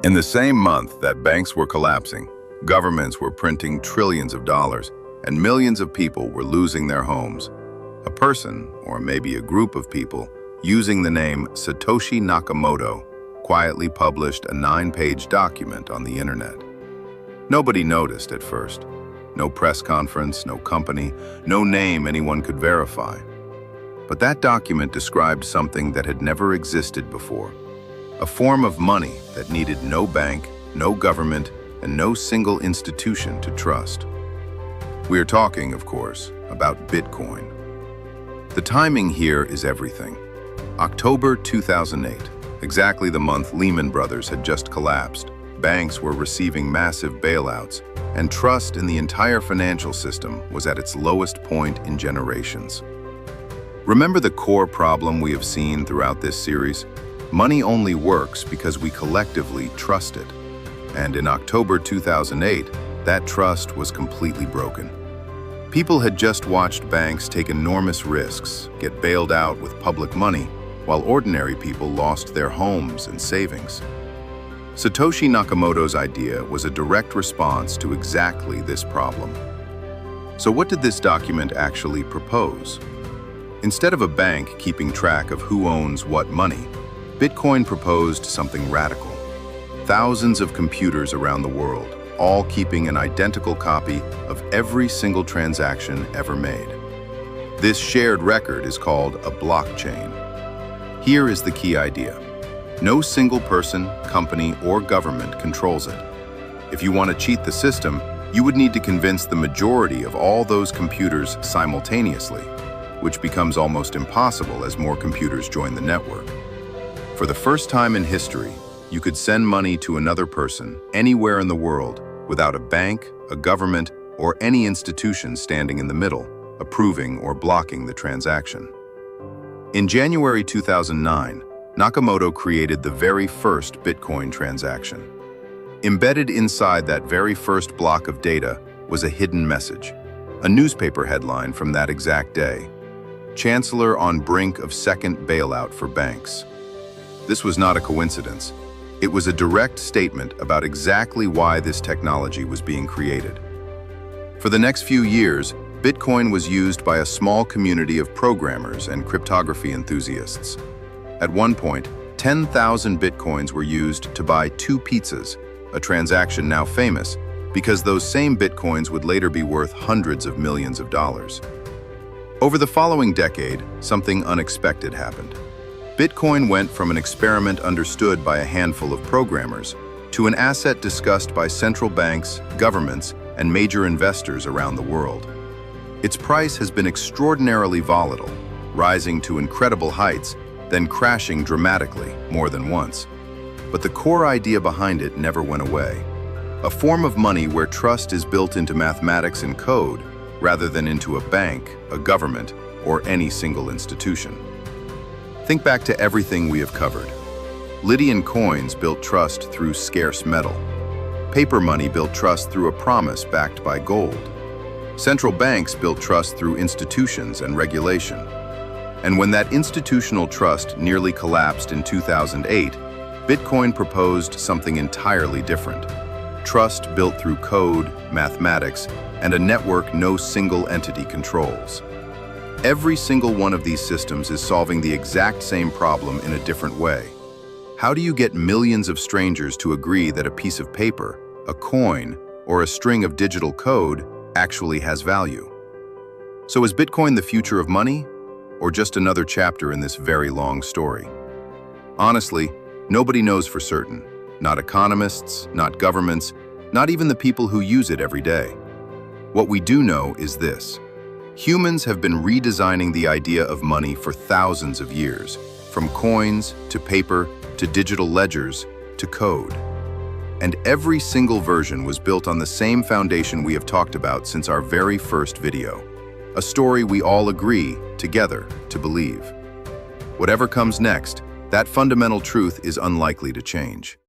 In the same month that banks were collapsing, governments were printing trillions of dollars, and millions of people were losing their homes. A person, or maybe a group of people, using the name Satoshi Nakamoto, quietly published a 9-page document on the internet. Nobody noticed at first. No press conference, no company, no name anyone could verify. But that document described something that had never existed before. A form of money that needed no bank, no government, and no single institution to trust. We are talking, of course, about Bitcoin. The timing here is everything. October 2008, exactly the month Lehman Brothers had just collapsed. Banks were receiving massive bailouts, and trust in the entire financial system was at its lowest point in generations. Remember the core problem we have seen throughout this series? Money only works because we collectively trust it. And in October 2008, that trust was completely broken. People had just watched banks take enormous risks, get bailed out with public money, while ordinary people lost their homes and savings. Satoshi Nakamoto's idea was a direct response to exactly this problem. So what did this document actually propose? Instead of a bank keeping track of who owns what money, Bitcoin proposed something radical. Thousands of computers around the world, all keeping an identical copy of every single transaction ever made. This shared record is called a blockchain. Here is the key idea. No single person, company, or government controls it. If you want to cheat the system, you would need to convince the majority of all those computers simultaneously, which becomes almost impossible as more computers join the network. For the first time in history, you could send money to another person anywhere in the world without a bank, a government, or any institution standing in the middle, approving or blocking the transaction. In January 2009, Nakamoto created the very first Bitcoin transaction. Embedded inside that very first block of data was a hidden message, a newspaper headline from that exact day: Chancellor on brink of second bailout for banks. This was not a coincidence. It was a direct statement about exactly why this technology was being created. For the next few years, Bitcoin was used by a small community of programmers and cryptography enthusiasts. At one point, 10,000 Bitcoins were used to buy 2 pizzas, a transaction now famous because those same Bitcoins would later be worth hundreds of millions of dollars. Over the following decade, something unexpected happened. Bitcoin went from an experiment understood by a handful of programmers to an asset discussed by central banks, governments, and major investors around the world. Its price has been extraordinarily volatile, rising to incredible heights, then crashing dramatically more than once. But the core idea behind it never went away. A form of money where trust is built into mathematics and code, rather than into a bank, a government, or any single institution. Think back to everything we have covered. Lydian coins built trust through scarce metal. Paper money built trust through a promise backed by gold. Central banks built trust through institutions and regulation. And when that institutional trust nearly collapsed in 2008, Bitcoin proposed something entirely different. Trust built through code, mathematics, and a network no single entity controls. Every single one of these systems is solving the exact same problem in a different way. How do you get millions of strangers to agree that a piece of paper, a coin, or a string of digital code actually has value? So is Bitcoin the future of money, or just another chapter in this very long story? Honestly, nobody knows for certain. Not economists, not governments, not even the people who use it every day. What we do know is this. Humans have been redesigning the idea of money for thousands of years, from coins to paper to digital ledgers to code. And every single version was built on the same foundation we have talked about since our very first video. A story we all agree, together, to believe. Whatever comes next, that fundamental truth is unlikely to change.